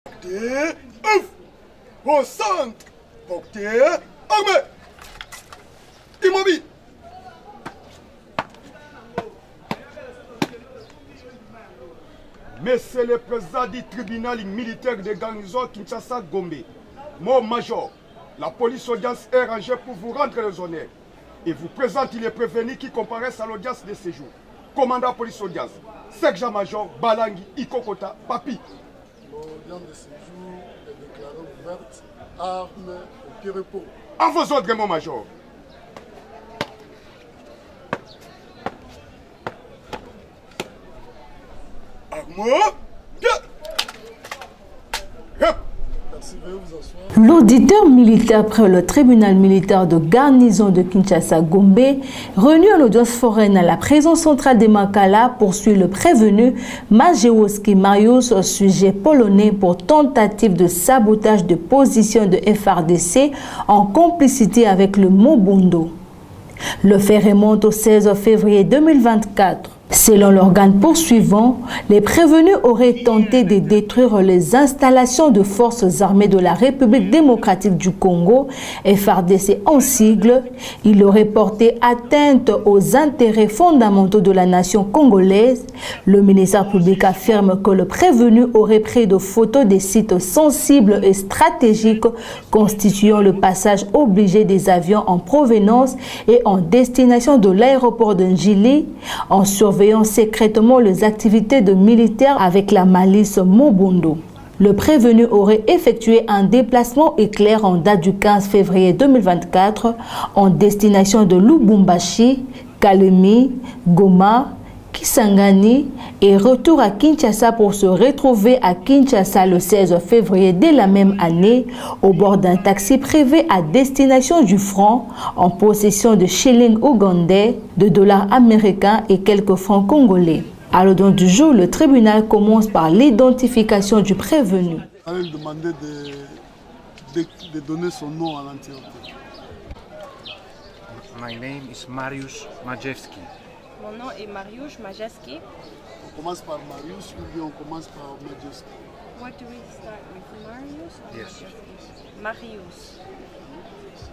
Portez, ouf, au centre, portez, armé, immobile. Monsieur le président du tribunal militaire de garnison Kinshasa Gombe, mon major, la police audience est rangée pour vous rendre les honneurs et vous présente les prévenus qui comparaissent à l'audience de séjour. Commandant police audience, sergent-major Balangi Ikokota Papi. L'audience de séjour est déclarée ouverte, armes au pied repos. À vos ordres, mon major. Armes, pied. Merci, veuillez vous asseoir. L'auditeur militaire près le tribunal militaire de garnison de Kinshasa Gombe, réuni en audience foraine à la prison centrale de Makala, poursuit le prévenu Majewski Marius au sujet polonais pour tentative de sabotage de position de FARDC en complicité avec le Mobundo. Le fait remonte au 16 février 2024. Selon l'organe poursuivant, les prévenus auraient tenté de détruire les installations de forces armées de la République démocratique du Congo, FARDC en sigle. Il aurait porté atteinte aux intérêts fondamentaux de la nation congolaise. Le ministère public affirme que le prévenu aurait pris de photos des sites sensibles et stratégiques constituant le passage obligé des avions en provenance et en destination de l'aéroport de Njili, en surveillant secrètement les activités de militaires avec la malice Mobundo. Le prévenu aurait effectué un déplacement éclair en date du 15 février 2024 en destination de Lubumbashi, Kalemi, Goma, Kisangani et retour à Kinshasa pour se retrouver à Kinshasa le 16 février de la même année au bord d'un taxi privé à destination du franc en possession de shillings ougandais, de dollars américains et quelques francs congolais. À l'audience du jour, le tribunal commence par l'identification du prévenu. Allez lui demander de donner son nom à l'entièreté. My name is Mariusz Majewski. Mon nom est Mariusz Majewski. On commence par Mariusz ou bien on commence par Majewski? What do we start with, Mariusz or Yes. Majewski? Mariusz.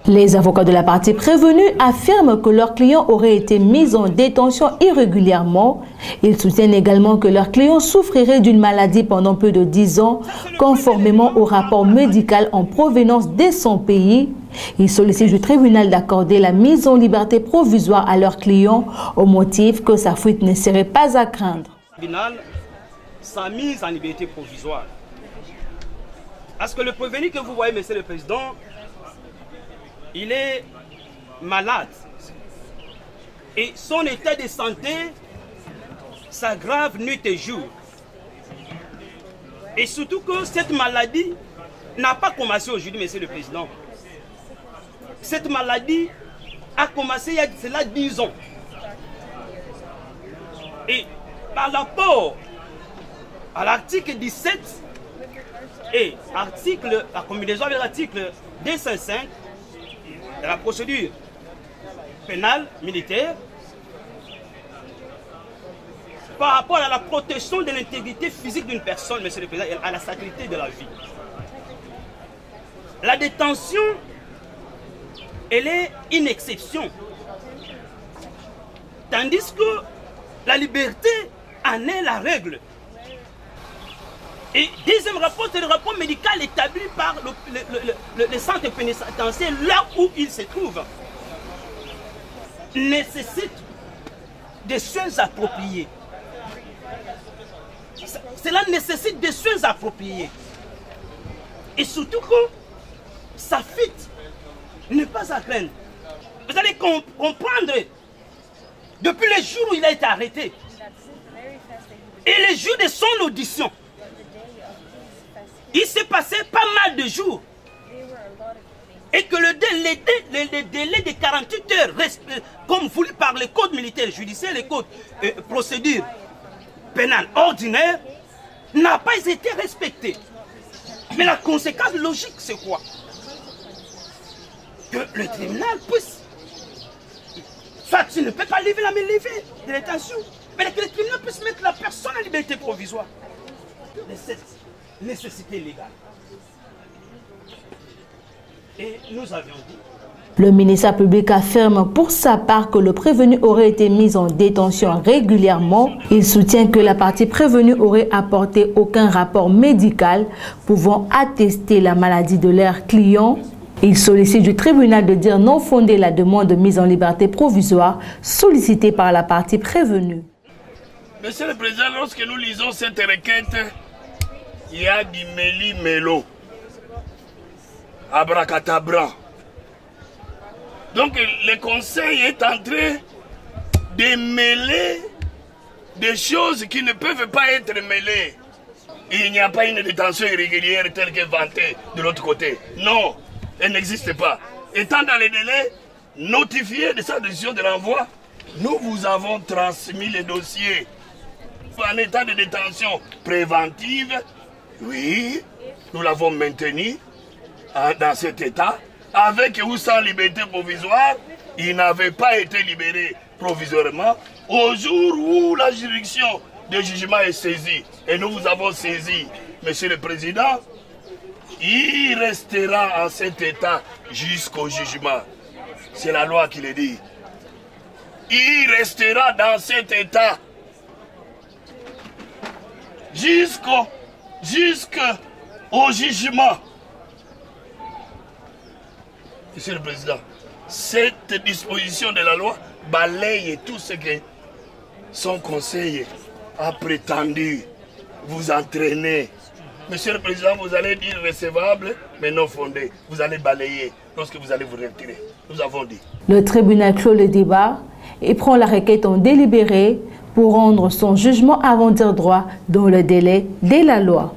Les avocats de la partie prévenue affirment que leurs clients auraient été mis en détention irrégulièrement. Ils soutiennent également que leurs clients souffriraient d'une maladie pendant plus de 10 ans, conformément au rapport médical en provenance de son pays. Ils sollicitent du tribunal d'accorder la mise en liberté provisoire à leurs clients au motif que sa fuite ne serait pas à craindre. Le tribunal, sa mise en liberté provisoire. Parce que le prévenu que vous voyez, monsieur le président, il est malade et son état de santé s'aggrave nuit et jour. Et surtout que cette maladie n'a pas commencé aujourd'hui, monsieur le président. Cette maladie a commencé il y a cela 10 ans. Et par rapport à l'article 17 et la combinaison avec l'article 205 de la procédure pénale militaire, par rapport à la protection de l'intégrité physique d'une personne, monsieur le président, et à la sacralité de la vie. La détention, elle est une exception. Tandis que la liberté en est la règle. Et deuxième rapport, c'est le rapport médical établi par le centre pénitentiaire, là où il se trouve, nécessite des soins appropriés. Cela nécessite des soins appropriés. Et surtout que sa fuite n'est pas à craindre. Vous allez comprendre, depuis le jour où il a été arrêté, et le jour de son audition, il s'est passé pas mal de jours. Et que le délai de 48 heures, comme voulu par le code militaire judiciaire, le code procédure pénale ordinaire, n'a pas été respecté. Mais la conséquence logique, c'est quoi? Que le tribunal puisse... Soit tu ne peux pas lever la main levée de l'intention, mais que le tribunal puisse mettre la personne en liberté provisoire. Le 7. nécessité légale. Et nous avions dit... Le ministère public affirme pour sa part que le prévenu aurait été mis en détention régulièrement. Il soutient que la partie prévenue aurait apporté aucun rapport médical pouvant attester la maladie de leur client. Il sollicite du tribunal de dire non fondée la demande de mise en liberté provisoire sollicitée par la partie prévenue. Monsieur le Président, lorsque nous lisons cette requête, il y a du méli-mélo, abracadabra. Donc le Conseil est en train de mêler des choses qui ne peuvent pas être mêlées. Il n'y a pas une détention irrégulière telle que vantée de l'autre côté. Non, elle n'existe pas. Étant dans les délais notifiés de sa décision de l'envoi, nous vous avons transmis les dossiers en état de détention préventive. Oui, nous l'avons maintenu dans cet état. Avec ou sans liberté provisoire, il n'avait pas été libéré provisoirement au jour où la juridiction de jugement est saisie. Et nous vous avons saisi, Monsieur le Président, il restera en cet état jusqu'au jugement. C'est la loi qui le dit. Il restera dans cet état jusqu'au jugement. Monsieur le Président, cette disposition de la loi balaye tout ce que son conseil a prétendu vous entraîner. Monsieur le Président, vous allez dire recevable, mais non fondé. Vous allez balayer lorsque vous allez vous retirer. Nous avons dit. Le tribunal clôt le débat et prend la requête en délibéré pour rendre son jugement avant dire droit dans le délai de la loi.